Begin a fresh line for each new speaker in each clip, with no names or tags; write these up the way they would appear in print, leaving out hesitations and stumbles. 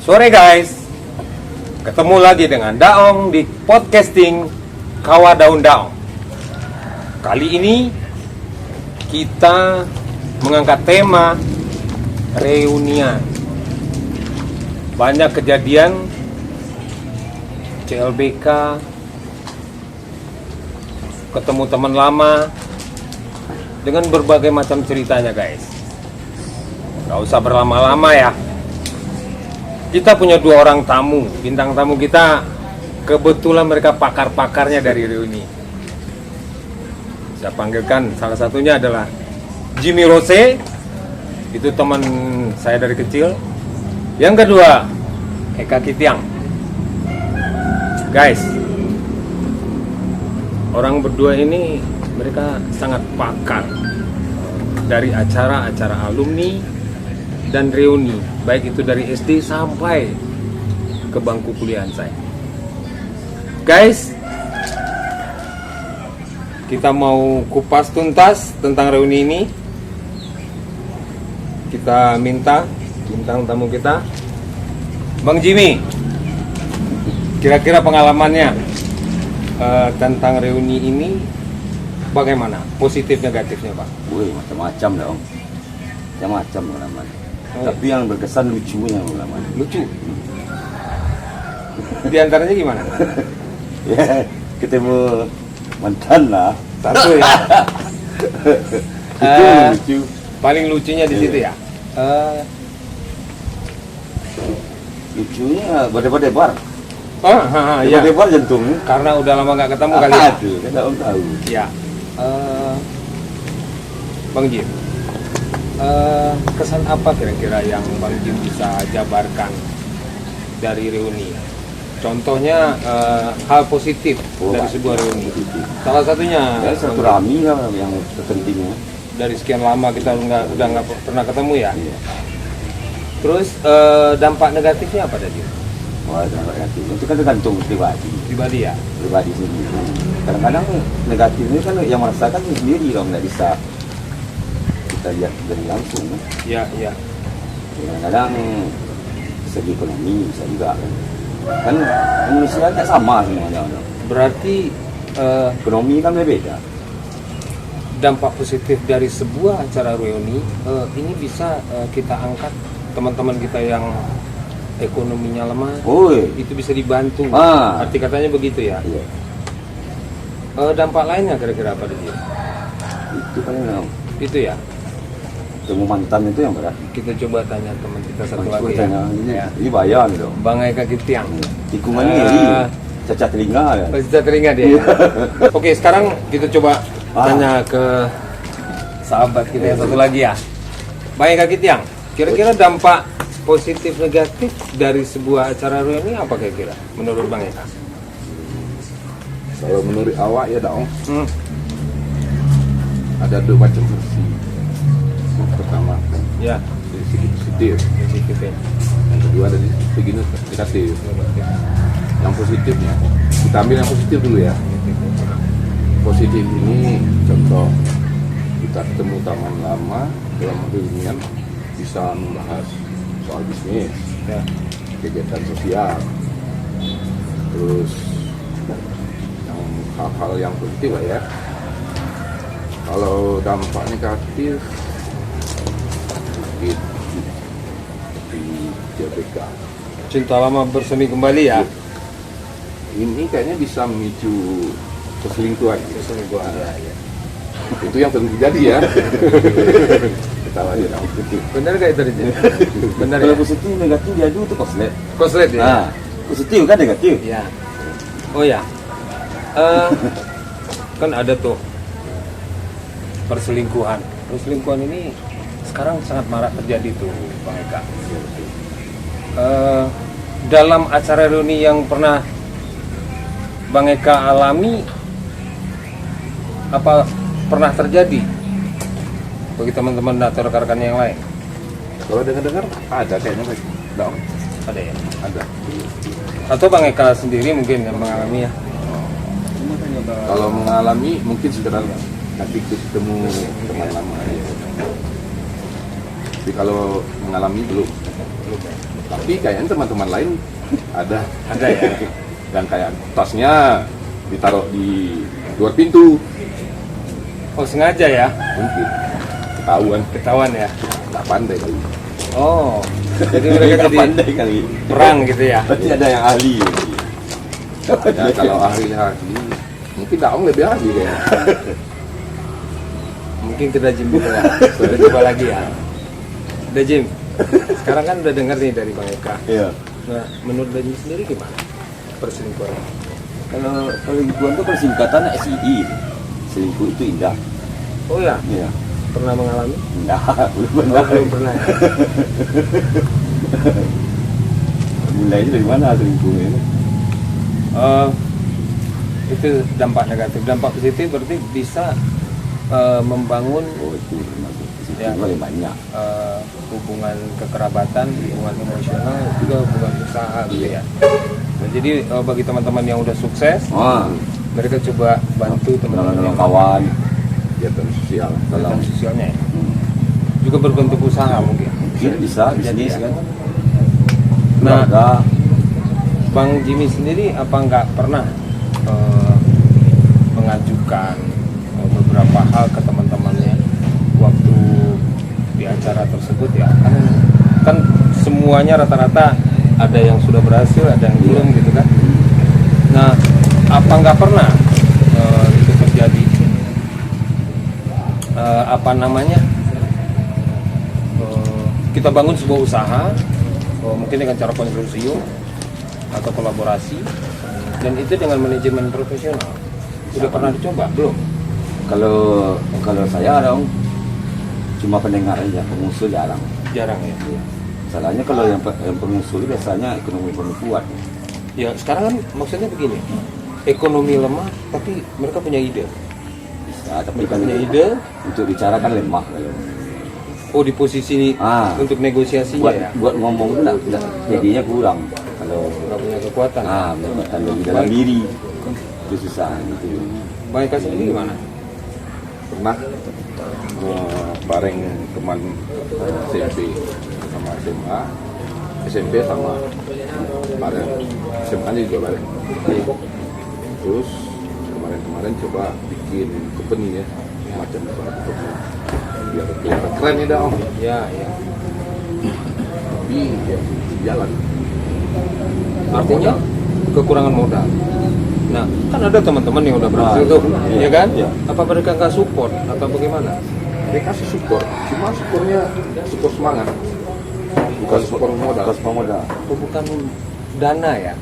Sore guys, ketemu lagi dengan Daong di podcasting Kawa Daun Daong. Kali ini kita mengangkat tema reunian. Banyak kejadian CLBK, ketemu teman lama, dengan berbagai macam ceritanya guys. Gak usah berlama-lama ya. Kita punya 2 orang tamu, bintang tamu kita kebetulan mereka pakar-pakarnya dari reuni. Saya panggilkan salah satunya adalah Jimmy Rose, itu teman saya dari kecil. Yang kedua, Eka Kitiang. Guys, orang berdua ini mereka sangat pakar dari acara-acara alumni dan reuni, baik itu dari SD sampai ke bangku kuliahan saya. Guys, kita mau kupas tuntas tentang reuni ini. Kita minta bintang tamu kita, Bang Jimmy, kira-kira pengalamannya tentang reuni ini bagaimana? Positif negatifnya, Pak?
Wih, macam-macam dong. Macam-macam pengalaman. Tapi yang berkesan lucunya pengalaman.
Lucu. Di antaranya gimana?
Ya, ketemu mantan lah.
Satu ya.
Itu lucu.
Paling lucunya di situ ya.
Lucunya berdebar-debar.
Iya.
Berdebar jantung.
Karena udah lama nggak ketemu kali ya.
Aduh, kan tak tahu.
Ya. Bang Jim, kesan apa kira-kira yang Bang Jim bisa jabarkan dari reuni? Contohnya hal positif dari sebuah reuni. Salah satunya
Ya, silaturahmi lah yang terpentingnya.
dari sekian lama kita udah nggak pernah ketemu ya.
Iya.
Terus dampak negatifnya apa tadi?
Wah, dampak negatif. Itu kan tergantung
Pribadi ya.
pribadi sendiri. Kadang-kadang negatif ini kan yang merasakan sendiri dong, nggak bisa kita lihat dari langsung.
Ya, ya.
Kadang-kadang segi ekonomi bisa juga kan manusia kan sama semuanya.
Berarti
Ekonomi kan berbeda.
dampak positif dari sebuah acara reuni ini bisa kita angkat teman-teman kita yang ekonominya lemah, itu bisa dibantu. Arti katanya begitu ya.
Iya.
Dampak lainnya kira-kira apa dia?
Itu kan yang
Itu ya.
ketemu mantan itu yang berat.
Kita coba tanya teman kita satu lagi ya.
Tanya,
Ya.
ini bayar dong.
Bang Eka Kitiang.
Tikungannya ini cacat telinga ya.
Bisa teringat ya. Oke, sekarang kita coba tanya ke sahabat kita yang satu lagi ya. Bang Eka Kitiang, kira-kira dampak positif negatif dari sebuah acara reuni apa kira-kira menurut Bang Eka?
Kalau menurut awak ya dong, ada 2 macam versi. Pertama,
Ya,
dari segi positif.
positif.
Yang kedua dari segi negatif. Yang positifnya, kita ambil yang positif dulu ya. Positif ini contoh, kita ketemu teman lama dalam reunian, bisa membahas soal bisnis,
Ya.
kegiatan sosial, terus yang hal-hal yang positif lah ya. Kalau dampak negatif mungkin di JBK
Cinta lama bersemi kembali ya.
ini kayaknya bisa memicu perselingkuhan.
Perselingkuhan, ya.
Itu yang sering terjadi ya. Ketawa aja dong.
Benar gak itu Rizky? Benar
Kalau
ya?
positif negatif dia itu koslet.
Koslet ya?
Nah, positif kan negatif.
Ya. Oh ya. Kan ada tuh perselingkuhan. Perselingkuhan ini sekarang sangat marak terjadi tuh, Bang Eka. Dalam acara reuni yang pernah Bang Eka alami, apa pernah terjadi bagi teman-teman atau rekan-rekan yang lain?
Kalau dengar-dengar ada kayaknya dong.
Ada ya?
Ada.
Atau Bang Eka sendiri mungkin yang mengalami ya?
Kalau mengalami mungkin sudah nanti ketemu teman lama ya. Tapi kalau mengalami belum. Tapi kayaknya teman-teman lain ada
ya.
Dan kayak tasnya ditaruh di luar pintu,
Oh sengaja ya,
mungkin
ketahuan ya.
nggak pandai kali.
Oh, jadi mereka
Nggak
jadi
pandai kali.
perang gitu ya.
Pasti ada yang ahli.
Ya, kalau ahli mungkin Daong lebih ahli kayaknya.
Mungkin kita Jim dulu ya. Kita coba lagi ya. Udah Jim. Sekarang kan udah dengar nih dari Bang Eka.
Iya.
Nah, menurut Jim sendiri gimana perselingkuhan?
Kalau selingkuhan itu persingkatan SII. Selingkuh itu indah.
Oh ya,
Iya.
pernah mengalami?
Indah. Belum
Oh,
pernah.
belum pernah. Ya?
Mulainya dari mana selingkuhnya?
Itu dampak negatif. Dampak positif berarti bisa membangun
Oh itu termasuk. Situ
Ya.
paling banyak.
hubungan kekerabatan, hubungan emosional, juga hubungan usaha gitu ya. Nah, jadi bagi teman-teman yang udah sukses,
Wah,
mereka coba bantu teman-teman
nolong
yang
kawan.
Kegiatan sosial.
dalam sosialnya ya. Juga berbentuk usaha mungkin.
Mungkin bisa
Jadi
bisnis
ya.
kan.
Nah,
Keluarga.
Bang Jimmy sendiri apa nggak pernah mengajukan beberapa hal ke teman-temannya waktu di acara tersebut ya? Kan semuanya rata-rata ada yang sudah berhasil, ada yang belum gitu kan? Nah, apa nggak pernah itu terjadi? Apa namanya? Kita bangun sebuah usaha, mungkin dengan cara konsorsium atau kolaborasi, dan itu dengan manajemen profesional. Udah pernah dicoba belum?
Kalau saya dong cuma pendengar aja, pengusul jarang.
Jarang ya.
Salahnya kalau yang pengusul biasanya ekonomi perlu kuat.
Ya sekarang kan maksudnya begini, ekonomi lemah tapi mereka punya ide.
Bisa, tapi
Mereka
kan
punya ide,
untuk bicara kan lemah kalau.
oh di posisi untuk negosiasinya
buat
ya.
buat ngomong itu enggak jadinya kurang kalau
Nggak punya kekuatan.
kekuatan lebih dalam diri itu susah gitu.
Bang Eka sendiri gimana?
Pernah bareng teman SMP sama SMA, SMP sama bareng SMA nya juga bareng. Terus kemarin coba bikin company ya, macam company biar kelihatan keren ya dong.
Ya, ya.
Tapi ya jalan.
Artinya kekurangan modal. Nah, kan ada teman-teman yang udah berhasil tuh,
iya,
ya kan?
iya.
Apa mereka nggak support atau bagaimana?
Mereka kasih support, cuma supportnya support semangat, bukan support modal.
Kos modal.
Oh, bukan dana ya?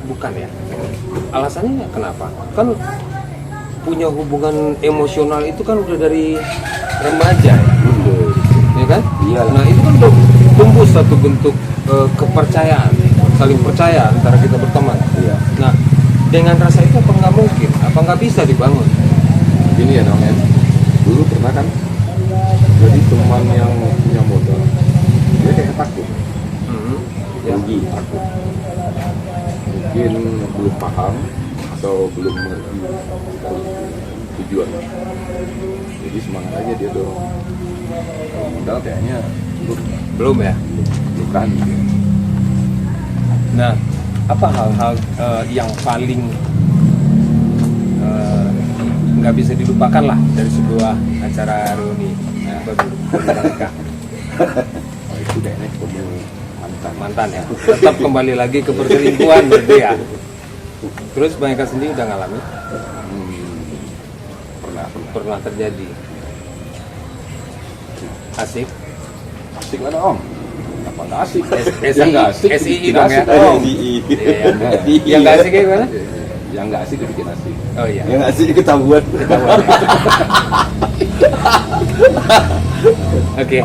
Bukan ya? Alasannya kenapa? Kan punya hubungan emosional itu kan udah dari remaja ya? Ya kan?
Iyalah.
Nah itu kan udah tumbuh satu bentuk kepercayaan, saling percaya antara kita berteman.
Iya.
Nah dengan rasa itu apa nggak mungkin? Apa nggak bisa dibangun?
Gini ya dong ya, dulu pernah kan jadi teman yang punya modal dia kayak takut,
Ya.
Rugi.
takut mungkin belum paham atau belum mengerti tujuan, jadi semangat aja dia dorong. Kalau modal kayaknya
Belum ya.
bukan.
Nah apa hal-hal yang paling nggak bisa dilupakan lah dari sebuah acara reuni bagi mereka?
Oh, itu kayaknya ketemu
Mantan ya, tetap kembali lagi ke perselingkuhan berarti ya. Terus Bang Eka sendiri udah ngalami? Pernah terjadi. Asik?
asik lah dong, apa nggak asik?
SI,
Yang nggak asik
SI
dibikin
dong ya?
asik dong.
Iya, yang nggak asik kayak gimana?
Yang nggak asik dibikin asik.
Oh iya.
Yang asli ketahuan.
Oke.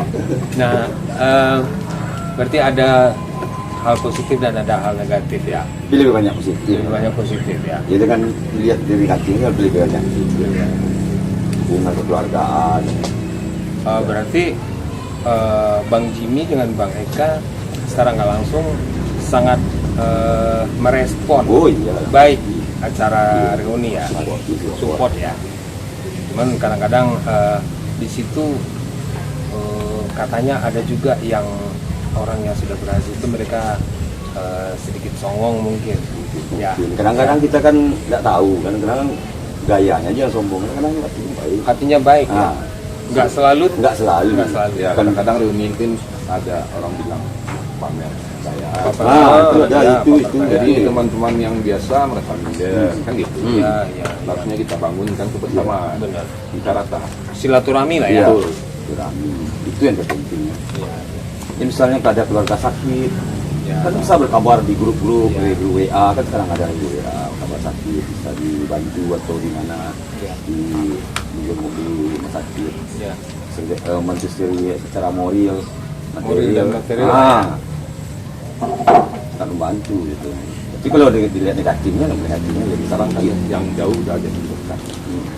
Nah, berarti ada hal positif dan ada hal negatif ya.
Lebih banyak positif.
Lebih banyak positif ya.
Itu kan lihat dari kakinya lebih banyak hubungan kekeluargaan.
Berarti Bang Jimmy dengan Bang Eka secara nggak langsung sangat merespon
Oh iya.
baik acara reuni ya, support ya. Cuman kadang-kadang di situ katanya ada juga yang orang yang sudah berhasil itu mereka sedikit songong mungkin. Ya.
Kadang-kadang kita kan nggak tahu, kadang-kadang gayanya aja yang sombong, kadang-kadang hatinya baik.
Hatinya baik ya.
Nah,
Nggak selalu.
nggak selalu.
Nggak selalu.
Ya kadang-kadang reuni kan ada orang bilang pamer saya.
Itu ada,
Ya,
itu.
Jadi teman-teman yang biasa merasa minder kan gitu.
Ya, ya.
Harusnya kita bangunkan kebersamaan.
Benar.
Kita rata.
Silaturahmi lah ya.
Betul. Silaturahmi. Itu yang terpenting.
Ya.
Ya, misalnya ada keluarga sakit,
Ya.
kan bisa berkabar di grup-grup,
Ya.
di grup WA, kan sekarang ada di WA, kabar sakit, bisa dibantu atau di mana,
Ya.
di mobil rumah sakit,
Ya.
menteri secara moral,
Moral dan material.
Akan membantu gitu. Tapi kalau dilihat negatifnya, jadi salah
Yang, yang jauh udah ada di dekat.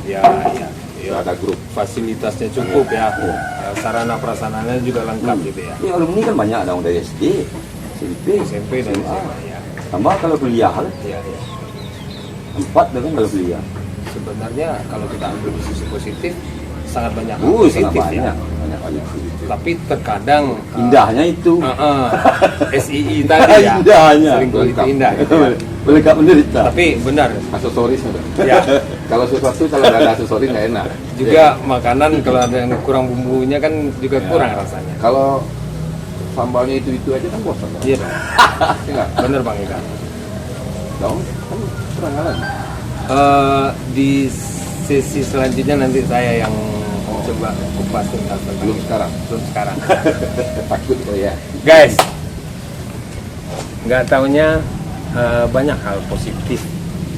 Ya, ya.
Udah ada grup.
Fasilitasnya cukup ya.
Iya.
Ya, sarana prasarananya juga lengkap gitu ya.
Ini alumni kan banyak dong dari SD, SMP,
SMP dan SMA ya.
tambah kalau kuliah kan
Ya, ya.
4 kan kalau kuliah.
Sebenarnya kalau kita ambil di sisi positif sangat banyak hal
Sangat
positif
banyak,
ya.
banyak.
Tapi terkadang
Indahnya itu.
SII tadi ya.
Indahnya.
Sering kulit indah gitu ya.
Boleh gak menderita.
Tapi benar
Aksesoris udah.
ya.
Kalau sesuatu kalau nggak ada aksesoris nggak enak.
Juga makanan kalau ada yang kurang bumbunya kan juga
Ya.
kurang rasanya.
Kalau sambalnya itu aja kan bosan.
Iya dong.
Iya nggak?
Bener Bang Ika.
Dong, kan kurang kan?
Di sesi selanjutnya nanti saya yang coba kupas tuntas tentang
Belum
itu.
sekarang.
Belum sekarang.
Takut kali ya.
Guys, nggak taunya banyak hal positif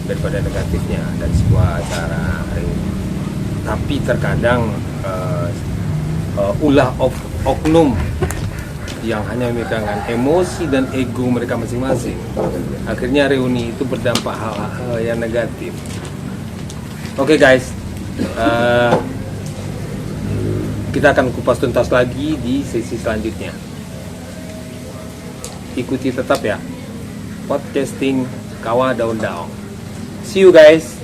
daripada negatifnya dari sebuah acara hari ini. Tapi terkadang ulah oknum yang hanya memikirkan emosi dan ego mereka masing-masing. Akhirnya reuni itu berdampak hal-hal yang negatif. Oke guys, kita akan kupas tuntas lagi di sesi selanjutnya. Ikuti tetap ya podcasting Kawa Daun Daun. See you guys.